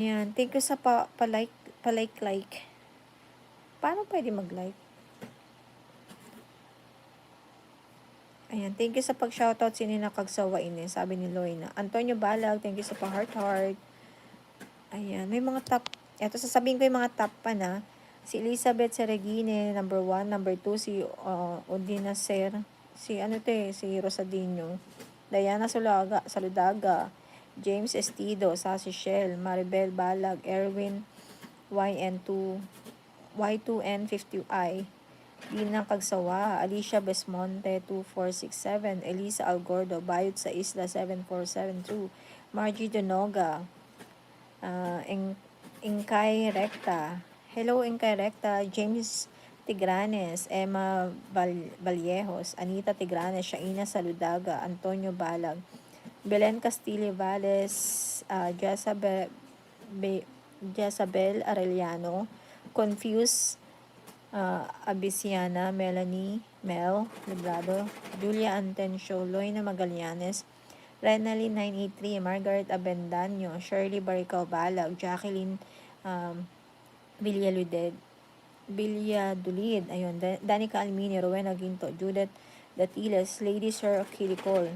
Ayan, thank you sa like. Paano pwede mag-like? Ayan, thank you sa pag-shoutout sino nakagsawain eh, sabi ni Loina. Antonio Balag, thank you sa pa-heart. Ayan, may mga top. Eto, sasabihin ko yung mga top pa na. Si Elizabeth Seregine, number 1. Number 2, si Odina Ser. Si Rosadinho. Diana Saludaga. James Estido, Sassy Shell, Maribel Balag, Erwin, YN2, Y2N50I, Dina Kagsawa, Alicia Besmonte, 2467, Elisa Algordo, Bayot sa Isla, 7472, Margie Donoga, Ingkay Recta. Hello, Ingkay Recta. James Tigranes, Emma Vallejos, Anita Tigranes, Shaina Saludaga, Antonio Balag, Belen Castillo Valles, Jezabel Arellano, Confused, Abisiana, Melanie, Mel, Librado, Julia Antencio, Loina Magallanes, Renalyn 983, Margaret Abendaño, Shirley Baricao Balag, Jacqueline Villadulid, ayun, Danica Almini, Rowena Ginto, Judith Datiles, Lady Sir Kilicol,